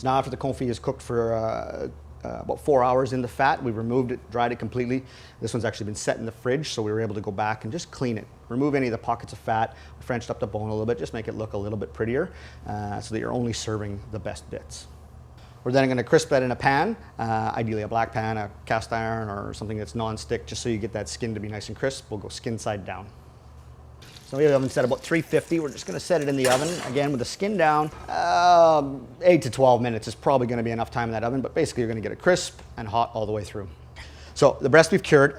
So now after the confit is cooked for about 4 hours in the fat, we removed it, dried it completely. This one's actually been set in the fridge, so we were able to go back and just clean it. Remove any of the pockets of fat, Frenched up the bone a little bit, just make it look a little bit prettier so that you're only serving the best bits. We're then going to crisp that in a pan, ideally a black pan, a cast iron, or something that's non-stick, just so you get that skin to be nice and crisp. We'll go skin side down. So we have the oven set about 350. We're just going to set it in the oven, again with the skin down. 8 to 12 minutes is probably going to be enough time in that oven, but basically you're going to get it crisp and hot all the way through. So the breast we've cured.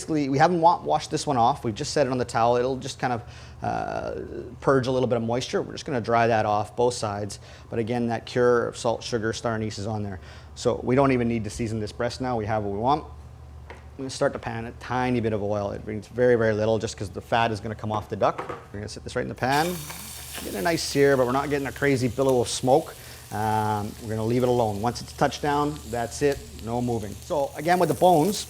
We haven't washed this one off. We've just set it on the towel. It'll just kind of purge a little bit of moisture. We're just going to dry that off both sides. But again, that cure of salt, sugar, star anise is on there. So we don't even need to season this breast now. We have what we want. I'm going to start the pan, a tiny bit of oil. It brings very, very little just because the fat is going to come off the duck. We're going to set this right in the pan. Getting a nice sear, but we're not getting a crazy billow of smoke. We're going to leave it alone. Once it's touched down, that's it, no moving. So again, with the bones,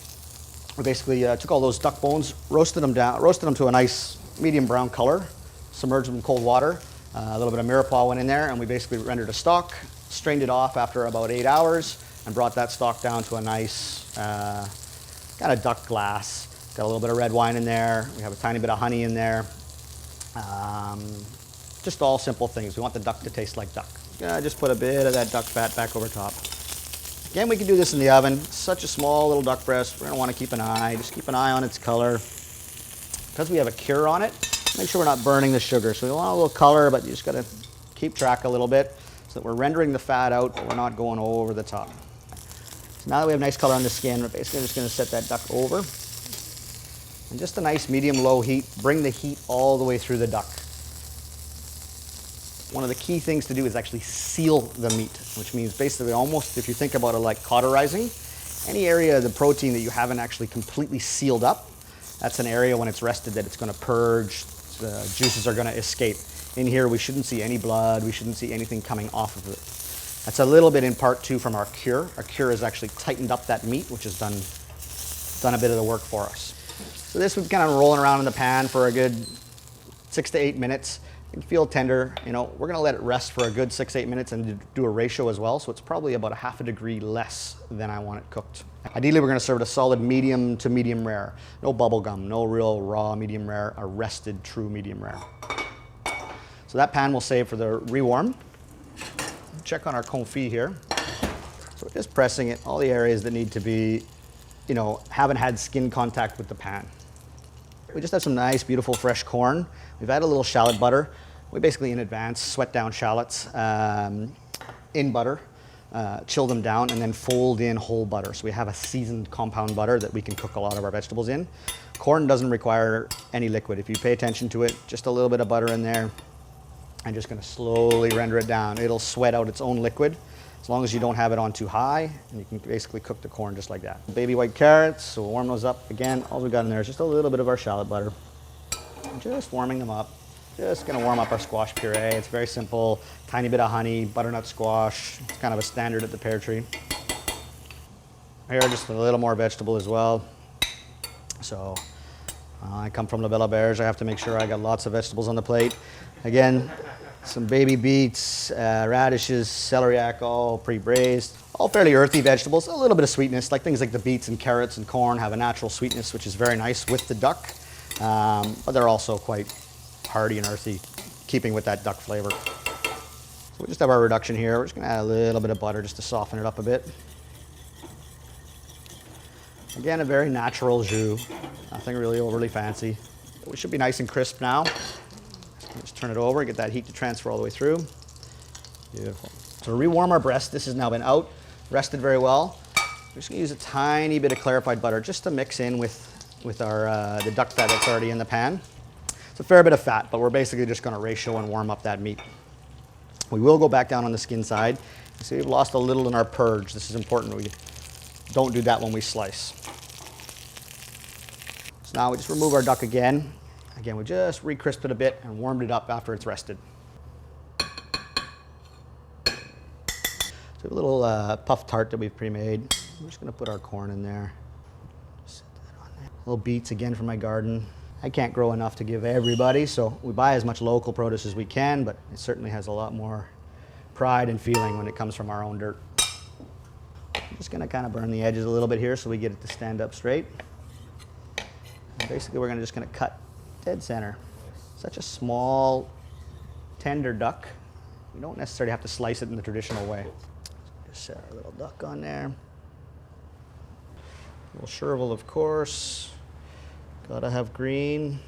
we basically took all those duck bones, roasted them to a nice medium brown color, submerged them in cold water. A little bit of mirepoix went in there, and we basically rendered a stock, strained it off after about 8 hours, and brought that stock down to a nice kind of duck glass. Got a little bit of red wine in there. We have a tiny bit of honey in there. Just all simple things. We want the duck to taste like duck. Just put a bit of that duck fat back over top. Again, we can do this in the oven. Such a small little duck breast. We're going to want to keep an eye. Just keep an eye on its color. Because we have a cure on it, make sure we're not burning the sugar. So we want a little color, but you just got to keep track a little bit so that we're rendering the fat out, but we're not going over the top. So now that we have nice color on the skin, we're basically just going to set that duck over. And just a nice medium-low heat. Bring the heat all the way through the duck. One of the key things to do is actually seal the meat, which means basically almost, if you think about it like cauterizing, any area of the protein that you haven't actually completely sealed up, that's an area when it's rested that it's going to purge, the juices are going to escape. In here, we shouldn't see any blood, we shouldn't see anything coming off of it. That's a little bit in part too from our cure. Our cure has actually tightened up that meat, which has done a bit of the work for us. So this we've kind of rolling around in the pan for a good 6 to 8 minutes. You can feel tender. You know, we're going to let it rest for a good 6 to 8 minutes and do a ratio as well. So it's probably about a ½ degree less than I want it cooked. Ideally, we're going to serve it a solid medium to medium rare. No bubble gum, no real raw medium rare, a rested true medium rare. So that pan we'll save for the rewarm. Check on our confit here. So we're just pressing it, all the areas that need to be, you know, haven't had skin contact with the pan. We just have some nice, beautiful, fresh corn. We've added a little shallot butter. We basically, in advance, sweat down shallots in butter, chill them down, and then fold in whole butter. So we have a seasoned compound butter that we can cook a lot of our vegetables in. Corn doesn't require any liquid. If you pay attention to it, just a little bit of butter in there. I'm just going to slowly render it down. It'll sweat out its own liquid as long as you don't have it on too high, and you can basically cook the corn just like that. Baby white carrots, so we'll warm those up. Again, all we've got in there is just a little bit of our shallot butter. Just warming them up. Just going to warm up our squash puree. It's very simple. Tiny bit of honey, butternut squash. It's kind of a standard at the pear tree. Here, just a little more vegetable as well. So I come from La Belle Auberge. I have to make sure I got lots of vegetables on the plate. Again, some baby beets, radishes, celeriac, all pre-braised. All fairly earthy vegetables, a little bit of sweetness, like things like the beets and carrots and corn have a natural sweetness, which is very nice with the duck. But they're also quite hearty and earthy, keeping with that duck flavor. So we just have our reduction here. We're just going to add a little bit of butter just to soften it up a bit. Again, a very natural jus, nothing really overly fancy. We should be nice and crisp now. Just turn it over, get that heat to transfer all the way through. Beautiful. So to rewarm our breast, this has now been out, rested very well. We're just going to use a tiny bit of clarified butter just to mix in with our the duck fat that's already in the pan. It's a fair bit of fat, but we're basically just going to ratio and warm up that meat. We will go back down on the skin side. You see we've lost a little in our purge. This is important. We don't do that when we slice. So now we just remove our duck again. Again, we just re-crisped it a bit and warmed it up after it's rested. So we have a little puff tart that we've pre-made. We're just going to put our corn in there. Set that on there. Little beets again from my garden. I can't grow enough to give everybody, so we buy as much local produce as we can, but it certainly has a lot more pride and feeling when it comes from our own dirt. I'm just gonna kind of burn the edges a little bit here so we get it to stand up straight. And basically we're just gonna cut dead center. Such a small, tender duck. We don't necessarily have to slice it in the traditional way. Just set our little duck on there. A little chervil, of course. Gotta have green.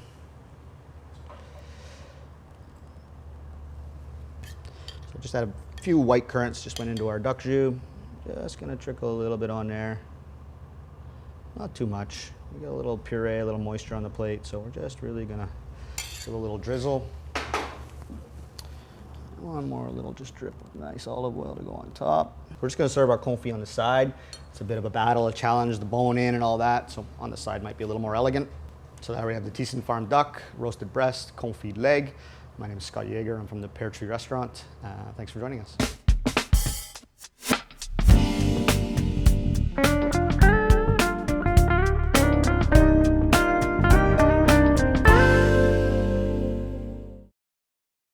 So just add a few white currants, just went into our duck jus. Just gonna trickle a little bit on there. Not too much. We got a little puree, a little moisture on the plate, so we're just really gonna give a little drizzle. One more little just drip of nice olive oil to go on top. We're just gonna serve our confit on the side. It's a bit of a battle, a challenge, the bone in and all that, so on the side might be a little more elegant. So there we have the Thyssen Farm duck, roasted breast, confit leg. My name is Scott Jaeger. I'm from the Pear Tree Restaurant. Thanks for joining us.